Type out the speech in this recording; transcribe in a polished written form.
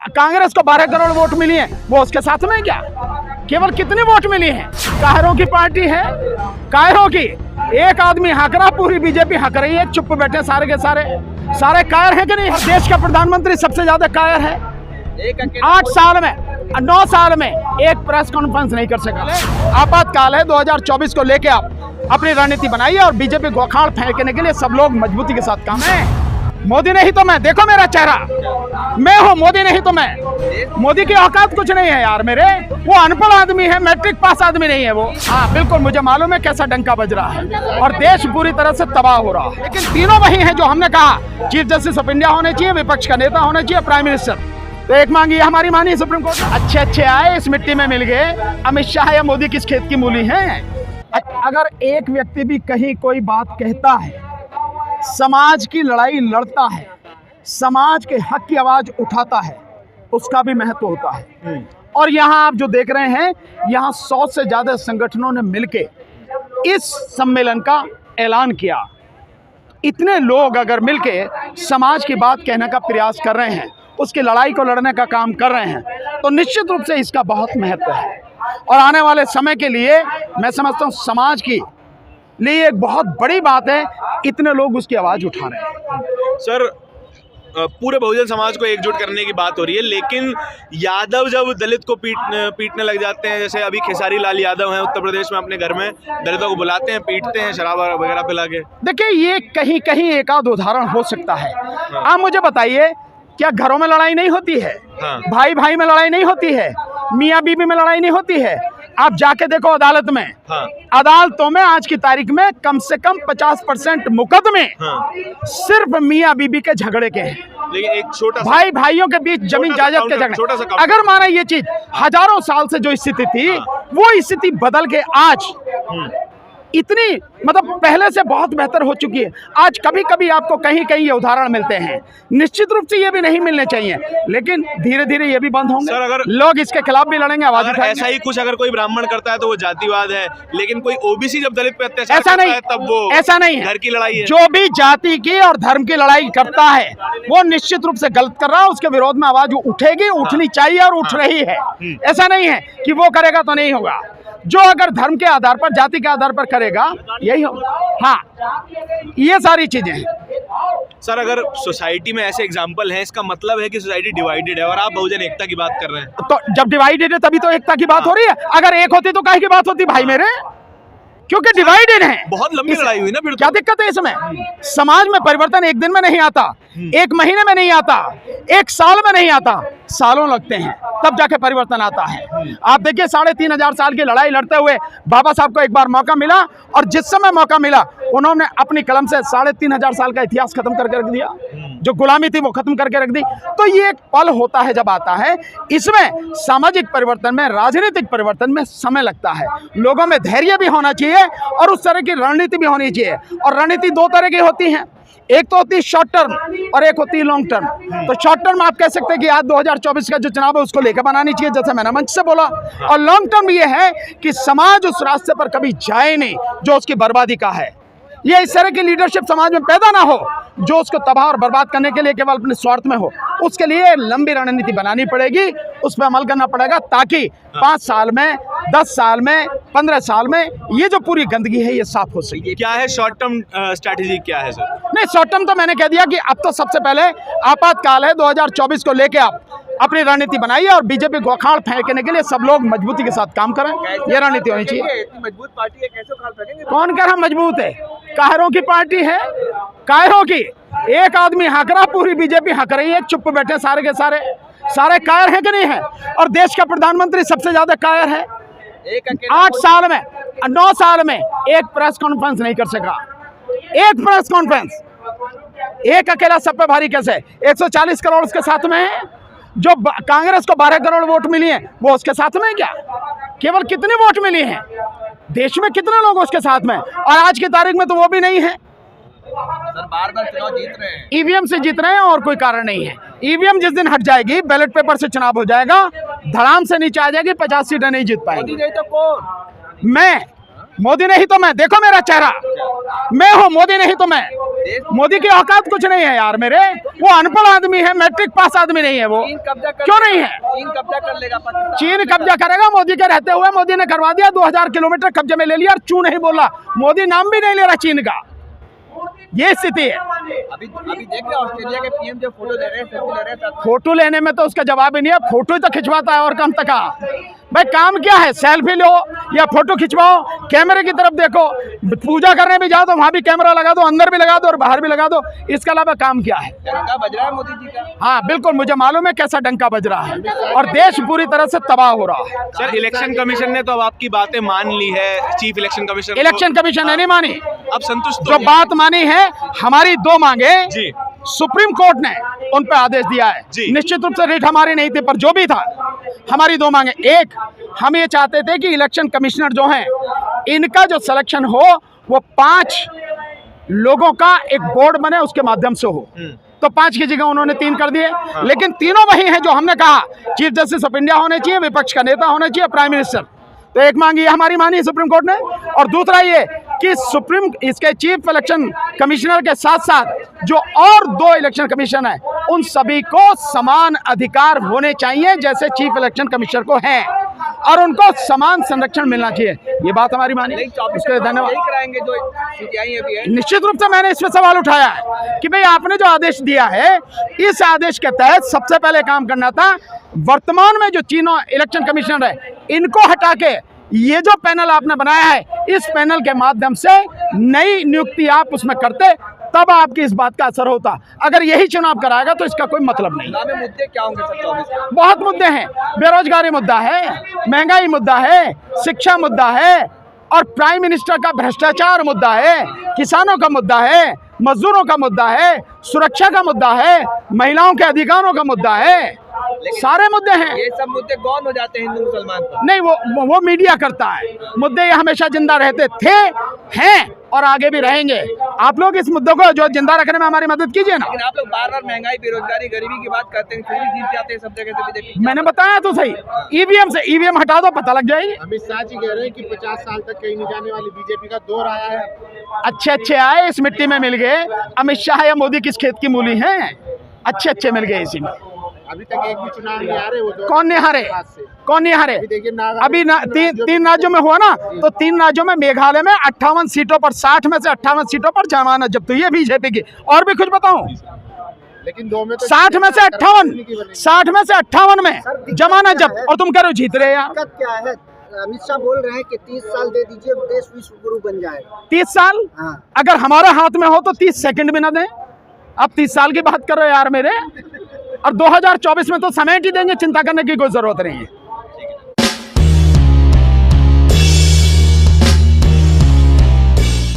कांग्रेस को 12 करोड़ वोट मिली है, वो उसके साथ में क्या? केवल कितने वोट मिली हैं? कायरों की पार्टी है, कायरों की। एक आदमी हक रहा, पूरी बीजेपी हक रही है, चुप बैठे सारे के सारे कायर हैं कि नहीं? देश का प्रधानमंत्री सबसे ज्यादा कायर है। 8 साल में 9 साल में एक प्रेस कॉन्फ्रेंस नहीं कर सका। आपातकाल है, 2024 को लेके आप अपनी रणनीति बनाइए और बीजेपी को अखाड़ फेंकने के लिए सब लोग मजबूती के साथ काम है। मोदी नहीं तो मैं, देखो मेरा चेहरा, मैं हूँ, मोदी नहीं तो मैं। मोदी की औकात कुछ नहीं है यार मेरे, वो अनपढ़ आदमी है, मैट्रिक पास आदमी नहीं है वो। हाँ बिल्कुल, मुझे मालूम है कैसा डंका बज रहा है और देश पूरी तरह से तबाह हो रहा है। लेकिन तीनों वही हैं जो हमने कहा, चीफ जस्टिस ऑफ इंडिया होने चाहिए, विपक्ष का नेता होना चाहिए, प्राइम मिनिस्टर। तो एक मांगी हमारी मानी सुप्रीम कोर्ट। अच्छे आए, इस मिट्टी में मिल गए। अमित शाह या मोदी किस खेत की मूली है? अगर एक व्यक्ति भी कहीं कोई बात कहता है, समाज की लड़ाई लड़ता है, समाज के हक की आवाज उठाता है, उसका भी महत्व होता है। और यहाँ आप जो देख रहे हैं, यहाँ 100 से ज्यादा संगठनों ने मिलके इस सम्मेलन का ऐलान किया। इतने लोग अगर मिलके समाज की बात कहने का प्रयास कर रहे हैं, उसकी लड़ाई को लड़ने का काम कर रहे हैं, तो निश्चित रूप से इसका बहुत महत्व है। और आने वाले समय के लिए मैं समझता हूँ समाज की लिए एक बहुत बड़ी बात है, इतने लोग उसकी आवाज उठा रहे हैं। सर, पूरे बहुजन समाज को एकजुट करने की बात हो रही है, लेकिन यादव जब दलित को पीटने लग जाते हैं, जैसे अभी खेसारी लाल यादव हैं उत्तर प्रदेश में, अपने घर में दलितों को बुलाते हैं, पीटते हैं शराब वगैरह पिला के। देखिए, ये कहीं कहीं एक आध उदाहरण हो सकता है। आप मुझे बताइए, क्या घरों में लड़ाई नहीं होती है? भाई भाई में लड़ाई नहीं होती है? मियाँ बीवी में लड़ाई नहीं होती है? आप जाके देखो अदालत में, अदालतों में आज की तारीख में कम से कम 50% मुकदमे सिर्फ मियाँ बीबी के झगड़े के हैं। लेकिन एक छोटा भाई भाइयों के बीच जमीन जायदाद के झगड़े। अगर माना ये चीज हजारों साल से जो स्थिति थी, वो स्थिति बदल के आज इतनी मतलब पहले से बहुत बेहतर हो चुकी है। आज कभी कभी आपको कहीं कहीं ये उदाहरण मिलते हैं, निश्चित रूप से ये भी नहीं मिलने चाहिए, लेकिन धीरे धीरे ये भी बंद होंगे। सर, अगर लोग इसके खिलाफ भी लड़ेंगे, आवाज उठाएंगे। ऐसा ही कुछ अगर कोई ब्राह्मण करता है तो वो जातिवाद है, लेकिन कोई ओबीसी जब दलित पे अत्याचार ऐसा करता नहीं है तब वो ऐसा नहीं है। घर की लड़ाई है। जो भी जाति की और धर्म की लड़ाई करता है वो निश्चित रूप से गलत कर रहा है, उसके विरोध में आवाज उठेगी, उठनी चाहिए और उठ रही है। ऐसा नहीं है कि वो करेगा तो नहीं होगा। जो अगर धर्म के आधार पर, जाति के आधार पर करेगा, यही होगा। हाँ, ये सारी चीजें हैं। सर, अगर सोसाइटी में ऐसे एग्जाम्पल हैं, इसका मतलब है कि सोसाइटी डिवाइडेड है, और आप बहुजन एकता की बात कर रहे हैं। तो जब डिवाइडेड है तभी तो एकता की बात हो रही है। अगर एक होती तो काहे की बात होती भाई मेरे? क्योंकि डिवाइडेड है। बहुत लंबी लड़ाई हुई ना, फिर क्या दिक्कत है इसमें? समाज में परिवर्तन एक दिन में नहीं आता, एक महीने में नहीं आता, एक साल में नहीं आता, सालों लगते हैं, तब जाके परिवर्तन आता है। आप देखिए, 3500 साल की लड़ाई लड़ते हुए बाबा साहब को एक बार मौका मिला, और जिस समय मौका मिला उन्होंने अपनी कलम से 3500 साल का इतिहास खत्म करके रख दिया, जो गुलामी थी वो खत्म करके रख दी। तो ये एक पल होता है जब आता है। इसमें सामाजिक परिवर्तन में, राजनीतिक परिवर्तन में समय लगता है। लोगों में धैर्य भी होना चाहिए और उस तरह की रणनीति भी होनी चाहिए। और रणनीति 2 तरह की होती है, एक तो होती है शॉर्ट टर्म और एक होती है लॉन्ग टर्म। तो शॉर्ट टर्म आप कह सकते हैं कि आज 2024 का जो चुनाव है उसको लेकर बनानी चाहिए, जैसे मैंने मंच से बोला। और लॉन्ग टर्म ये है कि समाज उस रास्ते पर कभी जाए नहीं जो उसकी बर्बादी का है। ये इस तरह की लीडरशिप समाज में पैदा ना हो जो उसको तबाह और बर्बाद करने के लिए केवल अपने स्वार्थ में हो। उसके लिए लंबी रणनीति बनानी पड़ेगी, उस पर अमल करना पड़ेगा, ताकि 5 साल में, 10 साल में, 15 साल में ये जो पूरी गंदगी है ये साफ हो सके। क्या है शॉर्ट टर्म स्ट्रैटेजी, क्या है सर? नहीं, शॉर्ट टर्म तो मैंने कह दिया कि अब तो सबसे पहले आपातकाल है, 2024 को लेके आप अपनी रणनीति बनाइए और बीजेपी को अखाड़ फेंकने के लिए सब लोग मजबूती के साथ काम करें। ये रणनीति होनी चाहिए। मजबूत पार्टी है, कैसे उखाड़ फेंकेंगे? कौन कह रहा मजबूत है? कायरों की पार्टी है, कायरों की। एक आदमी हक रहा, पूरी बीजेपी हक रही है, चुप बैठे सारे के सारे कायर हैं कि नहीं है? और देश का प्रधानमंत्री सबसे ज्यादा कायर है। 8 साल में 9 साल में एक प्रेस कॉन्फ्रेंस नहीं कर सका। एक प्रेस कॉन्फ्रेंस, एक अकेला सब पे भारी कैसे? 140 करोड़ उसके साथ में है। जो कांग्रेस को 12 करोड़ वोट मिली है, वो उसके साथ में क्या? केवल कितने वोट मिली हैं? देश में कितने लोग उसके साथ में? और आज की तारीख में तो वो भी नहीं है। सर, बार-बार चुनाव जीत रहे हैं, ईवीएम से जीत रहे हैं और कोई कारण नहीं है। ईवीएम जिस दिन हट जाएगी, बैलेट पेपर से चुनाव हो जाएगा, धड़ाम से नीचे आ जाएगी, 50 सीटें नहीं जीत पाएंगी। नहीं तो कौन? मोदी नहीं तो मैं, देखो मेरा चेहरा, मैं हूँ, मोदी नहीं तो मैं। मोदी की औकात कुछ नहीं है यार मेरे, वो अनपढ़ आदमी है, मैट्रिक पास आदमी नहीं है वो। चीन कब्जा कर क्यों नहीं है? चीन कब्जा कर लेगा पाकिस्तान। चीन कब्जा करेगा मोदी के रहते हुए, मोदी ने करवा दिया, 2000 किलोमीटर कब्जे में ले लिया और चू नहीं बोला, मोदी नाम भी नहीं ले रहा चीन का। ये स्थिति है। अभी देख रहे हैं ऑस्ट्रेलिया के पीएम जो फोटो ले रहे हैं, सेल्फी ले रहे हैं, फोटो लेने में तो उसका जवाब ही नहीं है, फोटो ही तो खिंचवाता है और कम तक का। भाई काम क्या है, सेल्फी लो या फोटो खिंचवाओ, कैमरे की तरफ देखो, पूजा करने भी जाओ तो वहां भी कैमरा लगा दो, अंदर भी लगा दो और बाहर भी लगा दो, इसके अलावा काम क्या है? डंका बज रहा है मोदी जी का। हाँ बिल्कुल, मुझे मालूम है कैसा डंका बज रहा है और देश पूरी तरह से तबाह हो रहा है। सर इलेक्शन कमीशन ने तो अब आपकी बातें मान ली है, chief election commission election commission ने नहीं मानी, अब संतुष्ट जो बात मानी है हमारी 2 मांगे जी सुप्रीम कोर्ट ने उन पर आदेश दिया है। जी। निश्चित रूप से रेट हमारी नहीं थी, पर जो भी था हमारी 2 मांगे। एक, हम ये चाहते थे कि इलेक्शन कमिश्नर जो हैं इनका जो सिलेक्शन हो वो 5 लोगों का एक बोर्ड बने, उसके माध्यम से हो। तो 5 की जगह उन्होंने 3 कर दिए, लेकिन तीनों वही हैं जो हमने कहा, चीफ जस्टिस ऑफ इंडिया होने चाहिए, विपक्ष का नेता होना चाहिए, प्राइम मिनिस्टर। तो एक मांग ये हमारी मानी सुप्रीम कोर्ट ने, और दूसरा ये कि इसके चीफ इलेक्शन कमिश्नर के साथ साथ जो और 2 इलेक्शन कमीशन है उन सभी को समान अधिकार होने चाहिए जैसे चीफ इलेक्शन कमिश्नर को है, और उनको समान संरक्षण मिलना चाहिए। ये बात हमारी मानी, इसके लिए धन्यवाद। कराएंगे जो सीबीआई अभी है। निश्चित रूप से मैंने इस पर सवाल उठाया है कि भाई आपने जो आदेश दिया है, इस आदेश के तहत सबसे पहले काम करना था वर्तमान में जो तीनों इलेक्शन कमिश्नर है इनको हटा के ये जो पैनल आपने बनाया है, इस पैनल के माध्यम से नई नियुक्ति आप उसमें करते, तब आपकी इस बात का असर होता। अगर यही चुनाव कराएगा तो इसका कोई मतलब नहीं। चुनाव में मुद्दे क्या होंगे सर 24 में? बहुत मुद्दे हैं, बेरोजगारी मुद्दा है, महंगाई मुद्दा है, शिक्षा मुद्दा है, और प्राइम मिनिस्टर का भ्रष्टाचार मुद्दा है, किसानों का मुद्दा है, मजदूरों का मुद्दा है, सुरक्षा का मुद्दा है, महिलाओं के अधिकारों का मुद्दा है, सारे मुद्दे हैं। ये सब मुद्दे गौन हो जाते हैं हिंदू मुसलमान पर। नहीं, वो मीडिया करता है, मुद्दे ये हमेशा जिंदा रहते थे, हैं और आगे भी रहेंगे। आप लोग इस मुद्दों को जो जिंदा रखने में हमारी मदद कीजिए ना। लेकिन आप लोग बार-बार महंगाई, बेरोजगारी, गरीबी की बात करते हैं, फिर भी जीत जाते हैं सब जगह से बीजेपी। मैंने बताया तो सही, ईवीएम हटा दो, पता लग जाएगी। अमित शाह जी कह रहे हैं कि 50 साल तक कहीं नहीं जाने वाली बीजेपी का दौर आया है। अच्छे आए, इस मिट्टी में मिल गए। अमित शाह या मोदी किस खेत की मूली हैं? अच्छे मिल गए इसी में। अभी तक एक भी चुनाव नहीं हारे वो। कौन नहीं हारे? कौन नहीं हारे? अभी 3 राज्यों में हुआ ना, तो 3 राज्यों में, मेघालय में 58 सीटों पर, 60 में से 58 सीटों पर जमानत जब्त हुई है बीजेपी की। और भी कुछ बताऊं? लेकिन 2 में तो 60 में से 58 में जमानत जब्त, और तुम करो जीत रहे यार। क्या है? अमित शाह बोल रहे हैं कि 30 साल दे दीजिए, देश विश्व गुरु बन जाएगा। 30 साल? हाँ। अगर हमारे हाथ में हो तो 30 सेकंड भी ना दें। अब 30 साल की बात कर रहे हो यार मेरे, और 2024 में तो समेट ही देंगे, चिंता करने की कोई जरूरत नहीं है।